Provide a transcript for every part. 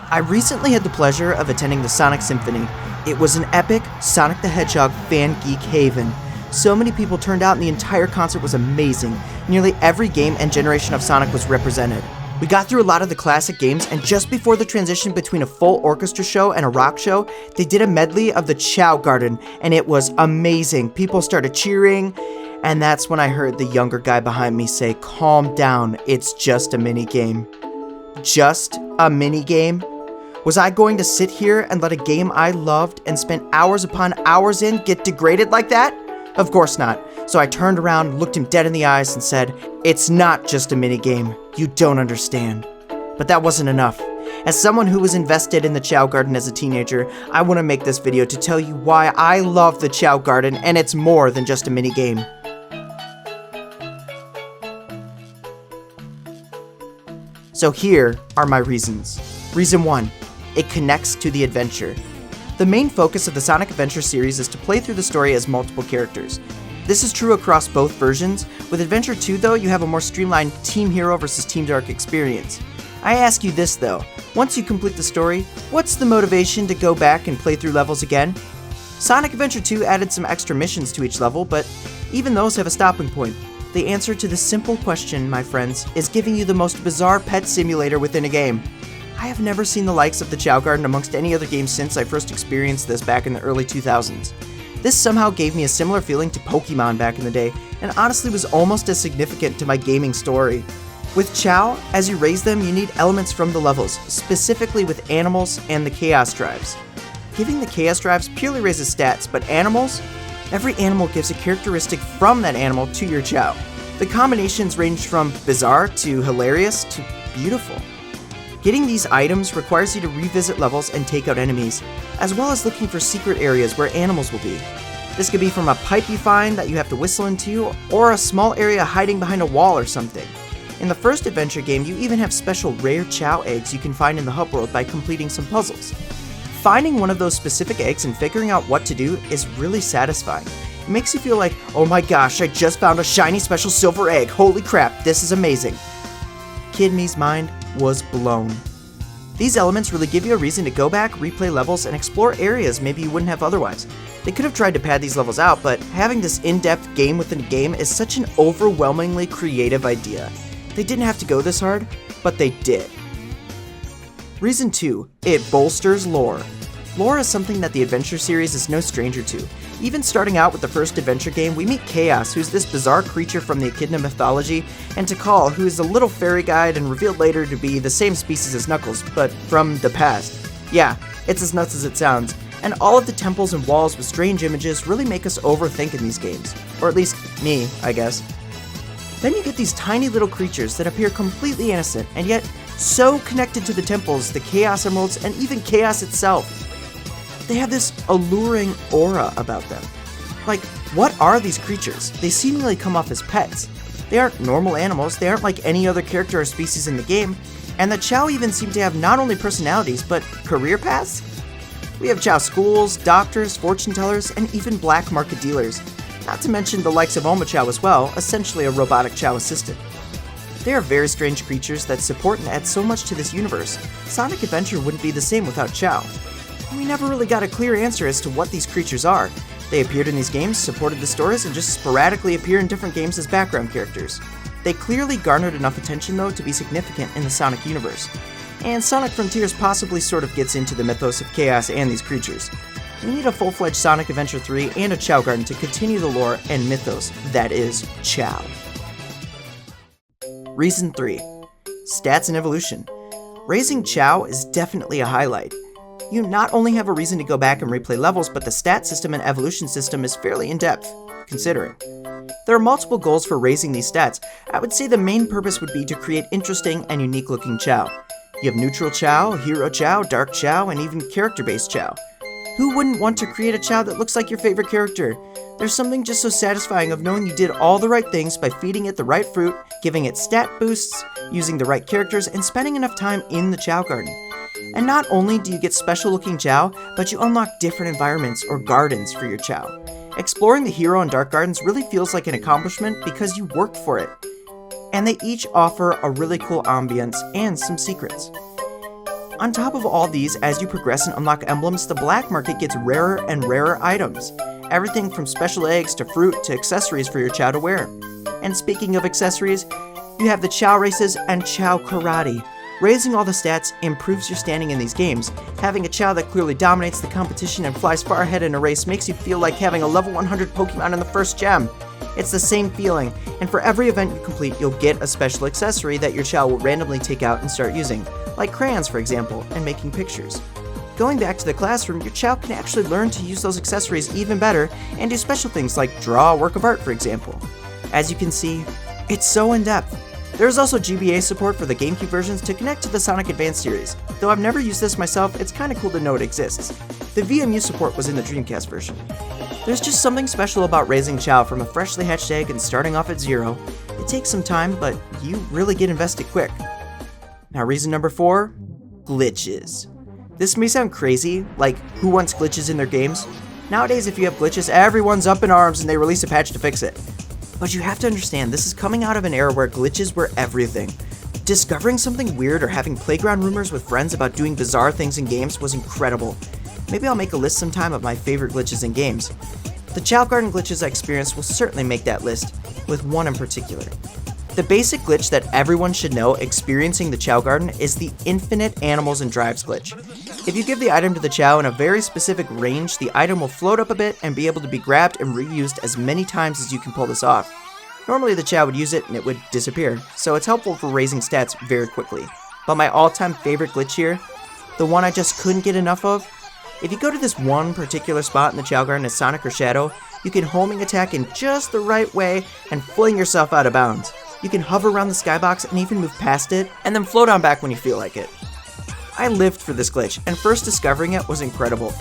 I recently had the pleasure of attending the Sonic Symphony. It was an epic Sonic the Hedgehog fan geek haven. So many people turned out and the entire concert was amazing. Nearly every game and generation of Sonic was represented. We got through a lot of the classic games, and just before the transition between a full orchestra show and a rock show, they did a medley of the Chao Garden, and it was amazing. People started cheering, and that's when I heard the younger guy behind me say, "Calm down, it's just a mini game." Just a mini game? Was I going to sit here and let a game I loved and spent hours upon hours in get degraded like that? Of course not. So I turned around, looked him dead in the eyes, and said, "It's not just a minigame. You don't understand." But that wasn't enough. As someone who was invested in the Chao Garden as a teenager, I want to make this video to tell you why I love the Chao Garden, and it's more than just a minigame. So here are my reasons. Reason 1. It connects to the adventure. The main focus of the Sonic Adventure series is to play through the story as multiple characters. This is true across both versions. With Adventure 2 though, you have a more streamlined Team Hero versus Team Dark experience. I ask you this though, once you complete the story, what's the motivation to go back and play through levels again? Sonic Adventure 2 added some extra missions to each level, but even those have a stopping point. The answer to this simple question, my friends, is giving you the most bizarre pet simulator within a game. I have never seen the likes of the Chao Garden amongst any other game since I first experienced this back in the early 2000s. This somehow gave me a similar feeling to Pokemon back in the day, and honestly was almost as significant to my gaming story. With Chao, as you raise them, you need elements from the levels, specifically with animals and the Chaos Drives. Giving the Chaos Drives purely raises stats, but animals? Every animal gives a characteristic from that animal to your Chao. The combinations range from bizarre to hilarious to beautiful. Getting these items requires you to revisit levels and take out enemies, as well as looking for secret areas where animals will be. This could be from a pipe you find that you have to whistle into, or a small area hiding behind a wall or something. In the first adventure game, you even have special rare Chao eggs you can find in the hub world by completing some puzzles. Finding one of those specific eggs and figuring out what to do is really satisfying. It makes you feel like, oh my gosh, I just found a shiny special silver egg, holy crap, this is amazing. Kid me's mind was blown. These elements really give you a reason to go back, replay levels, and explore areas maybe you wouldn't have otherwise. They could have tried to pad these levels out, but having this in-depth game within a game is such an overwhelmingly creative idea. They didn't have to go this hard, but they did. Reason 2. It bolsters lore. Lore is something that the Adventure series is no stranger to. Even starting out with the first adventure game, we meet Chaos, who's this bizarre creature from the Echidna mythology, and Tikal, who is a little fairy guide and revealed later to be the same species as Knuckles, but from the past. Yeah, it's as nuts as it sounds, and all of the temples and walls with strange images really make us overthink in these games. Or at least, me, I guess. Then you get these tiny little creatures that appear completely innocent, and yet so connected to the temples, the Chaos Emeralds, and even Chaos itself. They have this alluring aura about them. Like, what are these creatures? They seemingly come off as pets. They aren't normal animals, they aren't like any other character or species in the game, and the Chao even seem to have not only personalities, but career paths? We have Chao schools, doctors, fortune tellers, and even black market dealers. Not to mention the likes of Oma Chao as well, essentially a robotic Chao assistant. They are very strange creatures that support and add so much to this universe. Sonic Adventure wouldn't be the same without Chao. We never really got a clear answer as to what these creatures are. They appeared in these games, supported the stories, and just sporadically appear in different games as background characters. They clearly garnered enough attention though to be significant in the Sonic universe. And Sonic Frontiers possibly sort of gets into the mythos of chaos and these creatures. We need a full-fledged Sonic Adventure 3 and a Chao Garden to continue the lore and mythos that is Chao. Reason 3. Stats and evolution. Raising Chao is definitely a highlight. You not only have a reason to go back and replay levels, but the stat system and evolution system is fairly in-depth, considering. There are multiple goals for raising these stats. I would say the main purpose would be to create interesting and unique-looking Chao. You have neutral Chao, hero Chao, dark Chao, and even character-based Chao. Who wouldn't want to create a Chao that looks like your favorite character? There's something just so satisfying of knowing you did all the right things by feeding it the right fruit, giving it stat boosts, using the right characters, and spending enough time in the Chao Garden. And not only do you get special looking Chao, but you unlock different environments or gardens for your Chao. Exploring the hero and dark gardens really feels like an accomplishment because you worked for it. And they each offer a really cool ambience and some secrets. On top of all these, as you progress and unlock emblems, the black market gets rarer and rarer items. Everything from special eggs to fruit to accessories for your Chao to wear. And speaking of accessories, you have the Chao Races and Chao Karate. Raising all the stats improves your standing in these games. Having a Chao that clearly dominates the competition and flies far ahead in a race makes you feel like having a level 100 Pokemon in the first gem. It's the same feeling, and for every event you complete, you'll get a special accessory that your Chao will randomly take out and start using, like crayons for example, and making pictures. Going back to the classroom, your Chao can actually learn to use those accessories even better and do special things like draw a work of art for example. As you can see, it's so in-depth. There is also GBA support for the GameCube versions to connect to the Sonic Advance series. Though I've never used this myself, it's kinda cool to know it exists. The VMU support was in the Dreamcast version. There's just something special about raising Chao from a freshly hatched egg and starting off at 0. It takes some time, but you really get invested quick. Now reason number 4, glitches. This may sound crazy, like who wants glitches in their games? Nowadays if you have glitches, everyone's up in arms and they release a patch to fix it. But you have to understand, this is coming out of an era where glitches were everything. Discovering something weird or having playground rumors with friends about doing bizarre things in games was incredible. Maybe I'll make a list sometime of my favorite glitches in games. The Chao Garden glitches I experienced will certainly make that list, with one in particular. The basic glitch that everyone should know experiencing the Chao Garden is the infinite animals and drives glitch. If you give the item to the Chao in a very specific range, the item will float up a bit and be able to be grabbed and reused as many times as you can pull this off. Normally the Chao would use it and it would disappear, so it's helpful for raising stats very quickly. But my all-time favorite glitch here, the one I just couldn't get enough of, if you go to this one particular spot in the Chao Garden as Sonic or Shadow, you can homing attack in just the right way and fling yourself out of bounds. You can hover around the skybox and even move past it, and then float on back when you feel like it. I lived for this glitch, and first discovering it was incredible.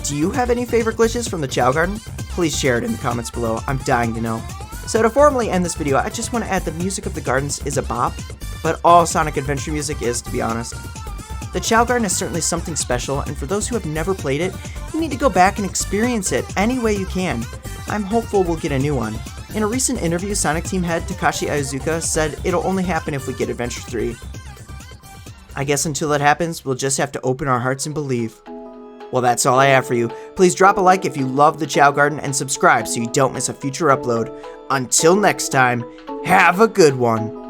Do you have any favorite glitches from the Chao Garden? Please share it in the comments below, I'm dying to know. So to formally end this video, I just want to add the music of the gardens is a bop, but all Sonic Adventure music is, to be honest. The Chao Garden is certainly something special, and for those who have never played it, you need to go back and experience it any way you can. I'm hopeful we'll get a new one. In a recent interview, Sonic Team head Takashi Iizuka said it'll only happen if we get Adventure 3. I guess until that happens, we'll just have to open our hearts and believe. Well, that's all I have for you. Please drop a like if you love the Chao Garden and subscribe so you don't miss a future upload. Until next time, have a good one.